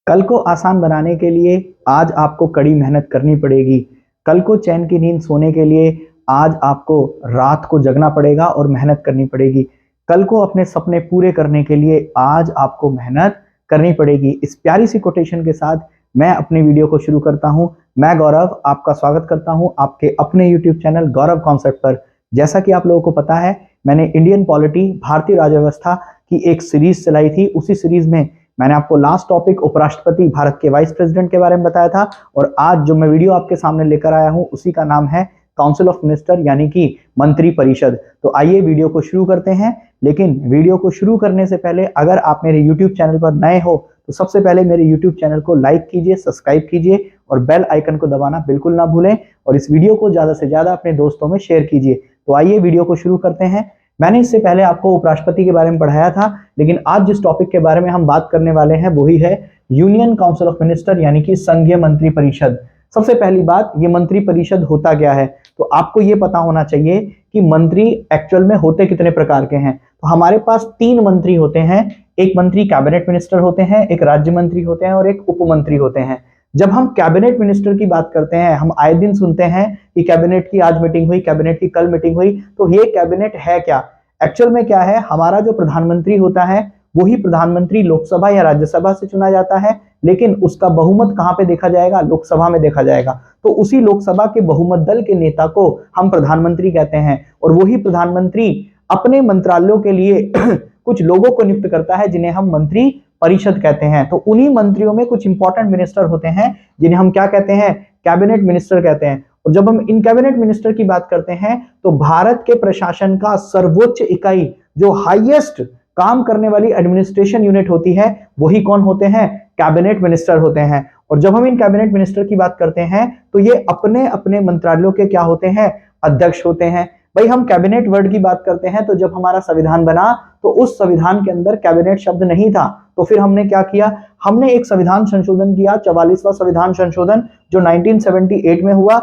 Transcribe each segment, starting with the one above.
कल को आसान बनाने के लिए आज आपको कड़ी मेहनत करनी पड़ेगी। कल को चैन की नींद सोने के लिए आज आपको रात को जगना पड़ेगा और मेहनत करनी पड़ेगी। कल को अपने सपने पूरे करने के लिए आज आपको मेहनत करनी पड़ेगी। इस प्यारी सी कोटेशन के साथ मैं अपनी वीडियो को शुरू करता हूं। मैं गौरव आपका स्वागत करता हूं आपके अपने YouTube चैनल गौरव कॉन्सेप्ट पर। जैसा कि आप लोगों को पता है, मैंने इंडियन पॉलिटी, भारतीय राज्य व्यवस्था की एक सीरीज चलाई थी। उसी सीरीज में मैंने आपको लास्ट टॉपिक उपराष्ट्रपति, भारत के वाइस प्रेसिडेंट के बारे में बताया था। और आज जो मैं वीडियो आपके सामने लेकर आया हूं उसी का नाम है काउंसिल ऑफ मिनिस्टर, यानी कि मंत्री परिषद। तो आइए वीडियो को शुरू करते हैं। लेकिन वीडियो को शुरू करने से पहले अगर आप मेरे YouTube चैनल पर नए हो तो सबसे पहले मेरे YouTube चैनल को लाइक कीजिए, सब्सक्राइब कीजिए और बेल आइकन को दबाना बिल्कुल ना भूलें। और इस वीडियो को ज्यादा से ज्यादा अपने दोस्तों में शेयर कीजिए। तो आइए वीडियो को शुरू करते हैं। मैंने इससे पहले आपको उपराष्ट्रपति के बारे में पढ़ाया था, लेकिन आज जिस टॉपिक के बारे में हम बात करने वाले हैं वही है यूनियन काउंसिल ऑफ मिनिस्टर, यानी कि संघीय मंत्री परिषद। सबसे पहली बात, ये मंत्री परिषद होता क्या है? तो आपको ये पता होना चाहिए कि मंत्री एक्चुअल में होते कितने प्रकार के हैं। तो हमारे पास 3 मंत्री होते हैं। एक मंत्री कैबिनेट मिनिस्टर होते हैं, एक राज्य मंत्री होते हैं और एक उप मंत्री होते हैं। जब हम कैबिनेट मिनिस्टर की बात करते हैं, हम आए दिन सुनते हैं कि कैबिनेट की आज मीटिंग हुई, कैबिनेट की कल मीटिंग हुई। तो ये कैबिनेट है क्या? एक्चुअल में क्या है, हमारा जो प्रधानमंत्री होता है वही प्रधानमंत्री लोकसभा या राज्यसभा से चुना जाता है, लेकिन उसका बहुमत कहां पे देखा जाएगा? लोकसभा में देखा जाएगा। तो उसी लोकसभा के बहुमत दल के नेता को हम प्रधानमंत्री कहते हैं। और वही प्रधानमंत्री अपने मंत्रालयों के लिए कुछ लोगों को नियुक्त करता है जिन्हें हम मंत्री परिषद कहते हैं। तो उन्हीं मंत्रियों में कुछ इंपॉर्टेंट मिनिस्टर होते हैं जिन्हें हम क्या कहते हैं? कैबिनेट मिनिस्टर कहते हैं। और जब हम इन कैबिनेट मिनिस्टर की बात करते हैं तो भारत के प्रशासन का सर्वोच्च इकाई, जो हाईएस्ट काम करने वाली एडमिनिस्ट्रेशन यूनिट होती है, वही कौन होते हैं? कैबिनेट मिनिस्टर होते हैं। और जब हम इन कैबिनेट मिनिस्टर की बात करते हैं तो ये अपने अपने मंत्रालयों के क्या होते हैं? अध्यक्ष होते हैं। भाई, हम कैबिनेट वर्ड की बात करते हैं तो जब हमारा संविधान बना तो उस संविधान के अंदर कैबिनेट शब्द नहीं था। तो फिर हमने क्या किया? हमने एक संविधान संशोधन किया, 44वां संविधान संशोधन, जो 1978 में हुआ।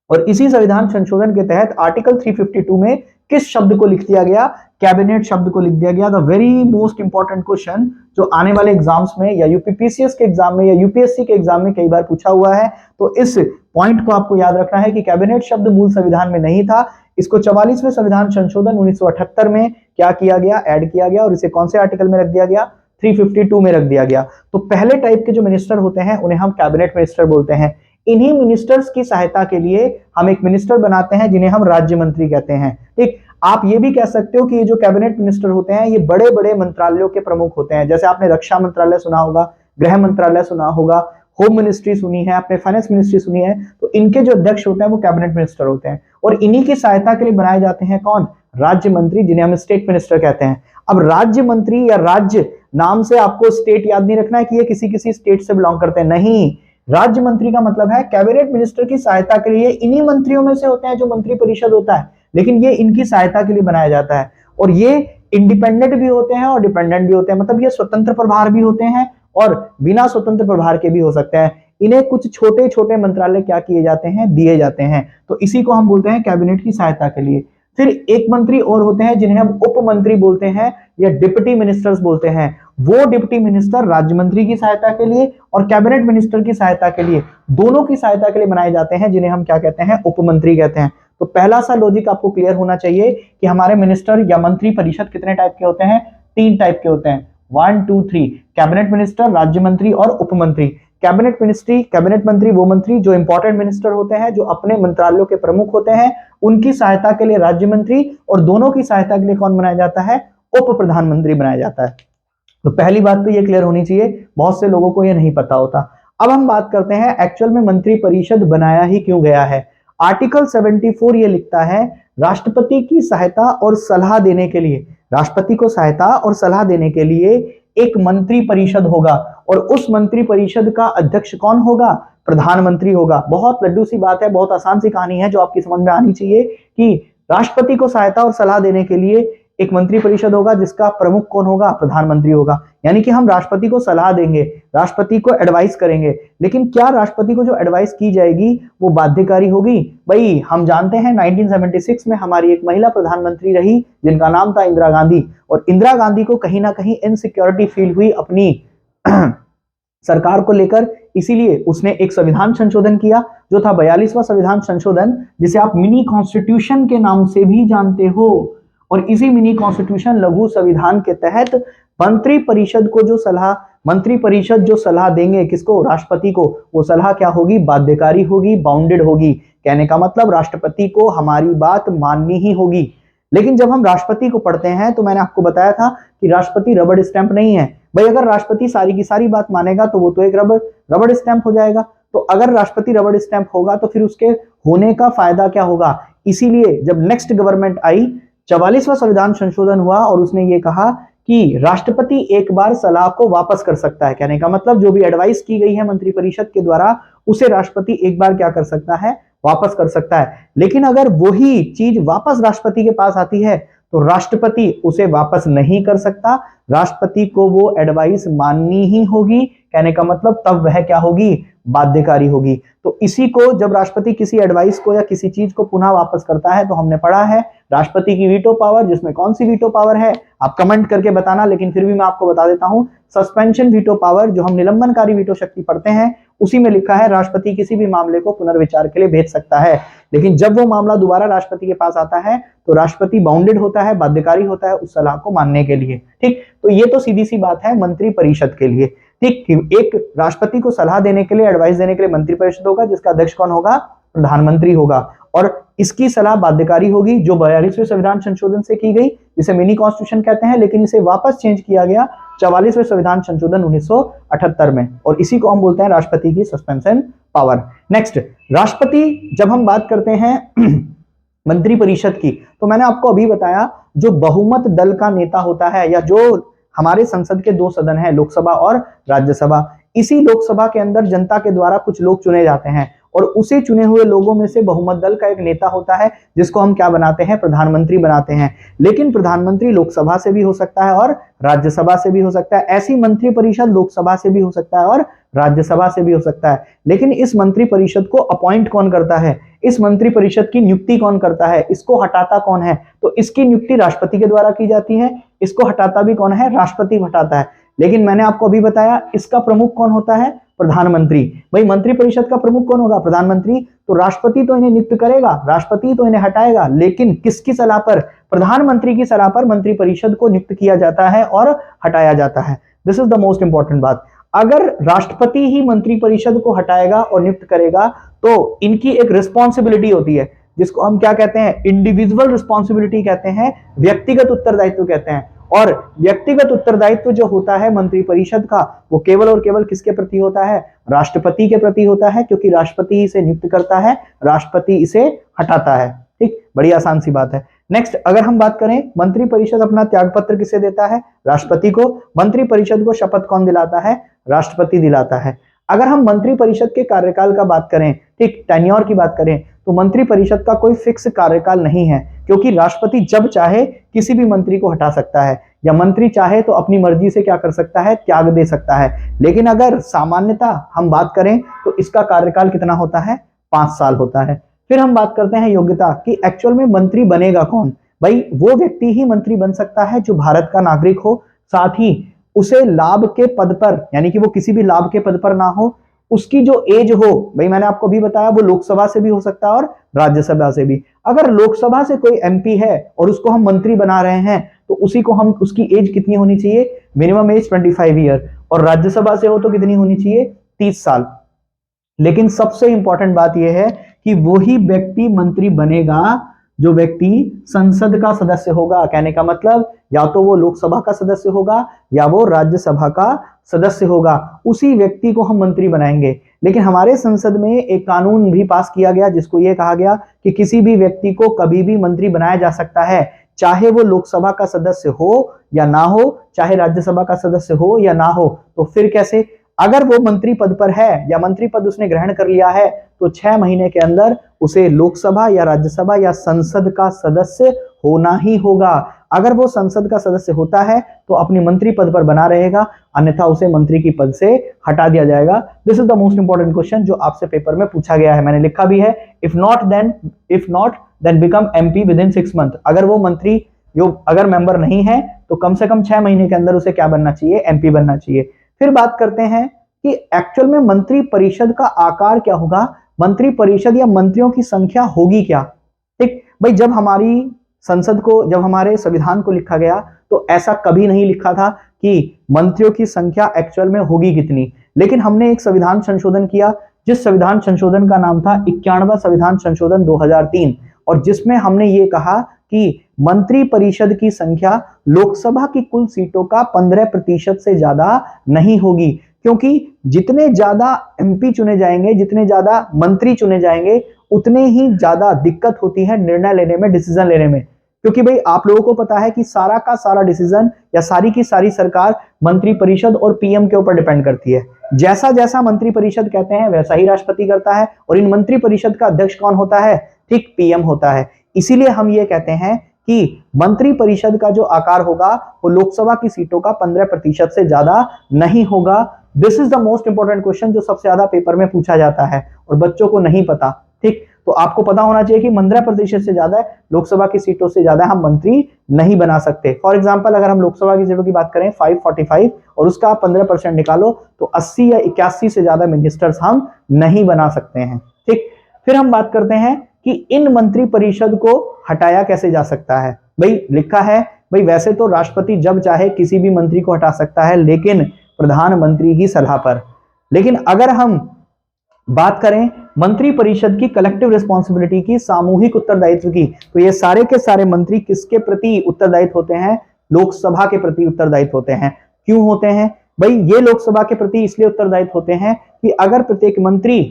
और इसी संविधान संशोधन के तहत आर्टिकल 352 में किस शब्द को लिख दिया गया? कैबिनेट शब्द को लिख दिया गया। The very most important question जो आने वाले एग्जाम्स में या यूपीपीसीएस के एग्जाम में या यूपीएससी के एग्जाम में कई बार पूछा हुआ है। तो इस पॉइंट को आपको याद रखना है कि कैबिनेट शब्द मूल संविधान में नहीं था। इसको 44वें संविधान संशोधन 1978 में क्या किया गया? ऐड किया गया। और इसे कौन से आर्टिकल में रख दिया गया? 352 में रख दिया गया। तो पहले टाइप के जो मिनिस्टर होते हैं उन्हें हम कैबिनेट मिनिस्टर बोलते हैं। इन्हीं मिनिस्टर्स की सहायता के लिए हम एक मिनिस्टर बनाते हैं जिन्हें हम राज्य मंत्री कहते हैं। ठीक, आप ये भी कह सकते हो कि ये जो कैबिनेट मिनिस्टर होते हैं ये बड़े बड़े मंत्रालयों के प्रमुख होते हैं। जैसे आपने रक्षा मंत्रालय सुना होगा, गृह मंत्रालय सुना होगा, होम मिनिस्ट्री सुनी है, आपने फाइनेंस मिनिस्ट्री सुनी है। तो इनके जो अध्यक्ष होते हैं वो कैबिनेट मिनिस्टर होते हैं। और इन्हीं की सहायता के लिए बनाए जाते हैं कौन? राज्य मंत्री, जिन्हें हम स्टेट मिनिस्टर कहते हैं। अब राज्य मंत्री या राज्य नाम से आपको स्टेट याद नहीं रखना है कि ये किसी किसी स्टेट से बिलोंग करते हैं, नहीं। राज्य मंत्री का मतलब है कैबिनेट मिनिस्टर की सहायता के लिए इन्हीं मंत्रियों में से होते हैं जो मंत्री परिषद होता है, लेकिन ये इनकी सहायता के लिए बनाया जाता है। और ये इंडिपेंडेंट भी होते हैं और डिपेंडेंट भी होते हैं, मतलब ये स्वतंत्र प्रभार भी होते हैं और बिना स्वतंत्र प्रभार के भी हो सकते हैं। इन्हें कुछ छोटे छोटे मंत्रालय क्या किए जाते हैं? दिए जाते हैं। तो इसी को हम बोलते हैं कैबिनेट की सहायता के लिए। फिर एक मंत्री और होते हैं जिन्हें हम उप मंत्री बोलते हैं या डिप्टी मिनिस्टर्स बोलते हैं। वो डिप्टी मिनिस्टर राज्य मंत्री की सहायता के लिए और कैबिनेट मिनिस्टर की सहायता के लिए, दोनों की सहायता के लिए बनाए जाते हैं, जिन्हें हम क्या कहते हैं? उप मंत्री कहते हैं। तो पहला सा लॉजिक आपको क्लियर होना चाहिए कि हमारे मिनिस्टर या मंत्री परिषद कितने टाइप के होते हैं? 3 टाइप के होते हैं। 1 2 3, कैबिनेट मिनिस्टर, राज्य मंत्री और उप मंत्री। कैबिनेट मंत्री वो मंत्री जो इंपॉर्टेंट मिनिस्टर होते हैं, जो अपने मंत्रालयों के प्रमुख होते हैं, उनकी सहायता के लिए राज्य मंत्री, और दोनों की सहायता के लिए कौन बनाया जाता है? उप प्रधानमंत्री बनाया जाता है। तो पहली बात तो ये क्लियर होनी चाहिए, बहुत से लोगों को ये नहीं पता होता। अब हम बात करते हैं एक्चुअल में मंत्री परिषद बनाया ही क्यों गया है। आर्टिकल 74 ये लिखता है, राष्ट्रपति की सहायता और सलाह देने के लिए, राष्ट्रपति को सहायता और सलाह देने के लिए एक मंत्री परिषद होगा। और उस मंत्री परिषद का अध्यक्ष कौन होगा? प्रधानमंत्री होगा। बहुत लड्डू सी बात है, बहुत आसान सी कहानी है जो आपकी समझ में आनी चाहिए कि राष्ट्रपति को सहायता और सलाह देने के लिए एक मंत्री परिषद होगा जिसका प्रमुख कौन होगा, प्रधानमंत्री होगा। यानी कि हम राष्ट्रपति को सलाह देंगे, राष्ट्रपति को एडवाइस करेंगे, लेकिन क्या राष्ट्रपति को जो एडवाइस की जाएगी वो बाध्यकारी होगी? भाई हम जानते हैं 1976 में हमारी एक महिला प्रधानमंत्री रही जिनका नाम था इंदिरा गांधी, और इंदिरा गांधी को कहीं ना कहीं इनसिक्योरिटी फील हुई अपनी सरकार को लेकर, इसीलिए उसने एक संविधान संशोधन किया जो था 42वां संविधान संशोधन, जिसे आप मिनी कॉन्स्टिट्यूशन के नाम से भी जानते हो। और इसी मिनी कॉन्स्टिट्यूशन लघु संविधान के तहत मंत्री परिषद जो सलाह देंगे किसको, राष्ट्रपति को, वो सलाह क्या होगी, बाध्यकारी होगी, बाउंडेड होगी। कहने का मतलब राष्ट्रपति को हमारी बात माननी ही होगी। लेकिन जब हम राष्ट्रपति को पढ़ते हैं तो मैंने आपको बताया था कि राष्ट्रपति रबड़ स्टैंप नहीं है। भाई अगर राष्ट्रपति सारी की सारी बात मानेगा तो वो तो एक रबड़ स्टैंप हो जाएगा। तो अगर राष्ट्रपति रबड़ स्टैंप होगा तो फिर उसके होने का फायदा क्या होगा? इसीलिए जब नेक्स्ट गवर्नमेंट आई, 44वां संविधान संशोधन हुआ और उसने ये कहा कि राष्ट्रपति एक बार सलाह को वापस कर सकता है। कहने का मतलब जो भी एडवाइस की गई है मंत्रिपरिषद के द्वारा उसे राष्ट्रपति एक बार क्या कर सकता है, वापस कर सकता है। लेकिन अगर वही चीज वापस राष्ट्रपति के पास आती है तो राष्ट्रपति उसे वापस नहीं कर सकता, राष्ट्रपति को वो एडवाइस माननी ही होगी। कहने का मतलब तब वह क्या होगी, बाध्यकारी होगी। तो इसी को जब राष्ट्रपति किसी एडवाइस को या किसी चीज को पुनः वापस करता है तो हमने पढ़ा है राष्ट्रपति की वीटो पावर, जिसमें कौन सी वीटो पावर है आप कमेंट करके बताना, लेकिन फिर भी मैं आपको बता देता हूं, सस्पेंशन वीटो पावर जो हम निलंबनकारी वीटो शक्ति पढ़ते हैं उसी में लिखा है राष्ट्रपति किसी भी मामले को पुनर्विचार के लिए भेज सकता है। लेकिन जब वो मामला दोबारा राष्ट्रपति के पास आता है तो राष्ट्रपति बाउंडेड होता है, बाध्यकारी होता है उस सलाह को मानने के लिए। ठीक, तो ये तो सीधी सी बात है मंत्री परिषद के लिए। ठीक, एक राष्ट्रपति को सलाह देने के लिए, एडवाइस देने के लिए मंत्री परिषद होगा जिसका अध्यक्ष कौन होगा, प्रधानमंत्री होगा, और इसकी सलाह बाध्यकारी होगी जो 42वें संविधान संशोधन से की गई, जिसे मिनी कॉन्स्टिट्यूशन कहते हैं, लेकिन इसे वापस चेंज किया गया 44वें संविधान संशोधन 1978 में, और इसी को हम बोलते हैं राष्ट्रपति की सस्पेंशन पावर। नेक्स्ट, राष्ट्रपति जब हम बात करते हैं मंत्री परिषद की, तो मैंने आपको अभी बताया जो बहुमत दल का नेता होता है, या जो हमारे संसद के दो सदन हैं, लोकसभा और राज्यसभा, इसी लोकसभा के अंदर जनता के द्वारा कुछ लोग चुने जाते हैं और उसे चुने हुए लोगों में से बहुमत दल का एक नेता होता है जिसको हम क्या बनाते हैं, प्रधानमंत्री बनाते हैं। लेकिन प्रधानमंत्री लोकसभा से भी हो सकता है और राज्यसभा से भी हो सकता है। ऐसी मंत्री परिषद लोकसभा से भी हो सकता है और राज्यसभा से भी हो सकता है। लेकिन इस मंत्री परिषद को अपॉइंट कौन करता है, इस मंत्री परिषद की नियुक्ति कौन करता है, इसको हटाता कौन है? तो इसकी नियुक्ति राष्ट्रपति के द्वारा की जाती है, इसको हटाता भी कौन है, राष्ट्रपति हटाता है। लेकिन मैंने आपको अभी बताया इसका प्रमुख कौन होता है, प्रधानमंत्री। भाई मंत्री परिषद का प्रमुख कौन होगा, प्रधानमंत्री। तो राष्ट्रपति तो इन्हें नियुक्त करेगा, राष्ट्रपति तो इन्हें हटाएगा, लेकिन किसकी सलाह पर, प्रधानमंत्री की सलाह पर मंत्री परिषद को नियुक्त किया जाता है और हटाया जाता है। This is the most important बात। अगर राष्ट्रपति ही मंत्री परिषद को हटाएगा और नियुक्त करेगा तो इनकी एक रिस्पॉन्सिबिलिटी होती है जिसको हम क्या कहते हैं, इंडिविजुअल रिस्पॉन्सिबिलिटी कहते हैं, व्यक्तिगत उत्तरदायित्व कहते हैं। और व्यक्तिगत उत्तरदायित्व जो होता है मंत्री परिषद का वो केवल और केवल किसके प्रति होता है, राष्ट्रपति के प्रति होता है, क्योंकि राष्ट्रपति इसे नियुक्त करता है, राष्ट्रपति इसे हटाता है। ठीक, बड़ी आसान सी बात है। नेक्स्ट, अगर हम बात करें मंत्री परिषद अपना त्यागपत्र किसे देता है, राष्ट्रपति को। मंत्री परिषद को शपथ कौन दिलाता है, राष्ट्रपति दिलाता है। अगर हम मंत्री परिषद के कार्यकाल का बात करें, ठीक, टेन्योर की बात करें, तो मंत्री परिषद का कोई फिक्स कार्यकाल नहीं है, क्योंकि राष्ट्रपति जब चाहे किसी भी मंत्री को हटा सकता है, या मंत्री चाहे तो अपनी मर्जी से क्या कर सकता है, त्याग दे सकता है। लेकिन अगर सामान्यतः हम बात करें तो इसका कार्यकाल कितना होता है, 5 साल होता है। फिर हम बात करते हैं योग्यता कि एक्चुअल में मंत्री बनेगा कौन। भाई वो व्यक्ति ही मंत्री बन सकता है जो भारत का नागरिक हो, साथ ही उसे लाभ के पद पर, यानी कि वो किसी भी लाभ के पद पर ना हो, उसकी जो एज हो, भाई मैंने आपको भी बताया वो लोकसभा से भी हो सकता है और राज्यसभा से भी। अगर लोकसभा से कोई एमपी है और उसको हम मंत्री बना रहे हैं तो उसी को हम, उसकी एज कितनी होनी चाहिए, मिनिमम एज 25 ईयर, और राज्यसभा से हो तो कितनी होनी चाहिए, 30 साल। लेकिन सबसे इंपॉर्टेंट बात यह है कि वही व्यक्ति मंत्री बनेगा जो व्यक्ति संसद का सदस्य होगा। कहने का मतलब या तो वो लोकसभा का सदस्य होगा या वो राज्यसभा का सदस्य होगा, उसी व्यक्ति को हम मंत्री बनाएंगे। लेकिन हमारे संसद में एक कानून भी पास किया गया जिसको ये कहा गया कि किसी भी व्यक्ति को कभी भी मंत्री बनाया जा सकता है, चाहे वो लोकसभा का सदस्य हो या ना हो, चाहे राज्यसभा का सदस्य हो या ना हो। तो फिर कैसे, अगर वो मंत्री पद पर है या मंत्री पद उसने ग्रहण कर लिया है तो 6 महीने के अंदर उसे लोकसभा या राज्यसभा या संसद का सदस्य होना ही होगा। अगर वो संसद का सदस्य होता है तो अपनी मंत्री पद पर बना रहेगा, अन्यथा उसे मंत्री की पद से हटा दिया जाएगा। This is the most important question जो आपसे पेपर में पूछा गया है, मैंने लिखा भी है। If not then become MP within 6 month. अगर वो मंत्री अगर मेंबर नहीं है तो कम से कम 6 महीने के अंदर उसे क्या बनना चाहिए, एमपी बनना चाहिए। फिर बात करते हैं कि एक्चुअल में मंत्री परिषद का आकार क्या होगा, मंत्री परिषद या मंत्रियों की संख्या होगी क्या। ठीक भाई, जब हमारी संसद को, जब हमारे संविधान को लिखा गया तो ऐसा कभी नहीं लिखा था कि मंत्रियों की संख्या एक्चुअल में होगी कितनी, लेकिन हमने एक संविधान संशोधन किया जिस संविधान संशोधन का नाम था 91वां संविधान संशोधन 2003, और जिसमें हमने ये कहा कि मंत्री परिषद की संख्या लोकसभा की कुल सीटों का 15% से ज्यादा नहीं होगी, क्योंकि जितने ज्यादा एमपी चुने जाएंगे, जितने ज्यादा मंत्री चुने जाएंगे, उतने ही ज्यादा दिक्कत होती है निर्णय लेने में, डिसीजन लेने में। क्योंकि भाई आप लोगों को पता है कि सारा का सारा डिसीजन या सारी की सारी सरकार मंत्री परिषद और पीएम के ऊपर डिपेंड करती है। जैसा जैसा मंत्री परिषद कहते हैं वैसा ही राष्ट्रपति करता है, और इन मंत्री परिषद का अध्यक्ष कौन होता है, ठीक पीएम होता है। इसीलिए हम ये कहते हैं कि मंत्री परिषद का जो आकार होगा वो लोकसभा की सीटों का 15% से ज्यादा नहीं होगा। This is the most important question जो सबसे ज्यादा पेपर में पूछा जाता है और बच्चों को नहीं पता। ठीक, तो आपको पता होना चाहिए कि 15% से ज्यादा लोकसभा की सीटों से ज्यादा हम मंत्री नहीं बना सकते। फॉर एग्जांपल अगर हम लोकसभा की सीटों की बात करें 545 और उसका आप 15% निकालो तो 80 या 81 से ज्यादा मिनिस्टर्स हम नहीं बना सकते हैं। ठीक, फिर हम बात करते हैं कि इन मंत्री परिषद को हटाया कैसे जा सकता है। भाई लिखा है, भाई वैसे तो राष्ट्रपति जब चाहे किसी भी मंत्री को हटा सकता है, लेकिन प्रधानमंत्री की सलाह पर। लेकिन अगर हम बात करें मंत्री परिषद की कलेक्टिव रिस्पॉन्सिबिलिटी की, सामूहिक उत्तरदायित्व की, तो ये सारे के सारे मंत्री किसके प्रति उत्तरदायित्व होते हैं, लोकसभा के प्रति उत्तरदायित्व होते हैं। क्यों होते हैं भाई, ये लोकसभा के प्रति इसलिए उत्तरदायित्व होते हैं कि अगर प्रत्येक मंत्री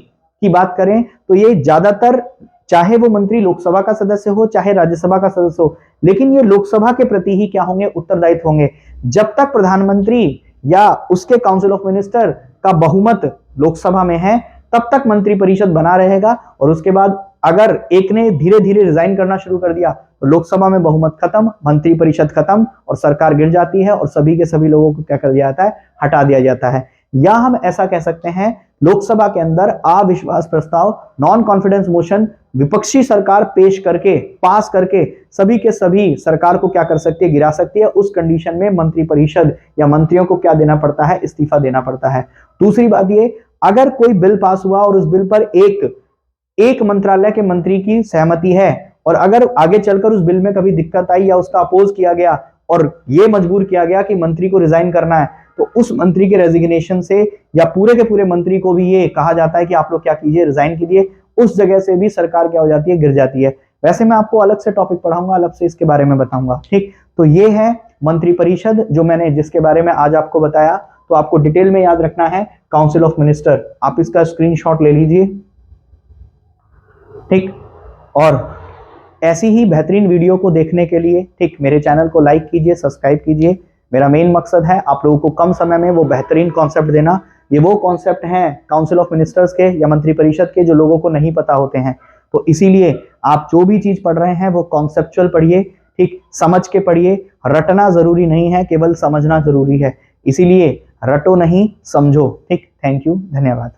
की बात करें तो ये ज्यादातर, चाहे वो मंत्री लोकसभा का सदस्य हो चाहे राज्यसभा का सदस्य हो, लेकिन ये लोकसभा के प्रति ही क्या होंगे, उत्तरदायित्व होंगे। जब तक प्रधानमंत्री या उसके काउंसिल ऑफ मिनिस्टर का बहुमत लोकसभा में है तब तक मंत्री परिषद बना रहेगा, और उसके बाद अगर एक ने धीरे धीरे रिजाइन करना शुरू कर दिया तो लोकसभा में बहुमत खत्म, मंत्री परिषद खत्म और सरकार गिर जाती है और सभी के सभी लोगों को क्या कर दिया जाता है, हटा दिया जाता है। या हम ऐसा कह सकते हैं लोकसभा के अंदर अविश्वास प्रस्ताव, नॉन कॉन्फिडेंस मोशन विपक्षी सरकार पेश करके, पास करके सभी के सभी सरकार को क्या कर सकती है, गिरा सकती है। उस कंडीशन में मंत्री परिषद या मंत्रियों को क्या देना पड़ता है, इस्तीफा देना पड़ता है। दूसरी बात ये, अगर कोई बिल पास हुआ और उस बिल पर एक मंत्रालय के मंत्री की सहमति है और अगर आगे चलकर उस बिल में कभी दिक्कत आई या उसका अपोज किया गया और ये मजबूर किया गया कि मंत्री को रिजाइन करना है, तो उस मंत्री के रेजिग्नेशन से या पूरे के पूरे मंत्री को भी ये कहा जाता है कि आप लोग क्या कीजिए, रिजाइन कीजिए। उस जगह से भी सरकार क्या हो जाती है, गिर जाती है। वैसे मैं आपको अलग से टॉपिक पढ़ाऊंगा, अलग से इसके बारे में बताऊंगा। ठीक, तो ये है मंत्री परिषद जो मैंने जिसके बारे में आज आपको बताया। तो आपको डिटेल में याद रखना है काउंसिल ऑफ मिनिस्टर, आप इसका स्क्रीनशॉट ले लीजिए। ठीक, और ऐसी ही बेहतरीन वीडियो को देखने के लिए ठीक मेरे चैनल को लाइक कीजिए, सब्सक्राइब कीजिए। मेरा मेन मकसद है आप लोगों को कम समय में वो बेहतरीन कॉन्सेप्ट देना। ये वो कॉन्सेप्ट हैं काउंसिल ऑफ मिनिस्टर्स के या मंत्री परिषद के जो लोगों को नहीं पता होते हैं। तो इसीलिए आप जो भी चीज पढ़ रहे हैं वो कॉन्सेप्चुअल पढ़िए, ठीक, समझ के पढ़िए। रटना जरूरी नहीं है, केवल समझना जरूरी है। इसीलिए रटो नहीं, समझो। ठीक, थैंक यू, धन्यवाद।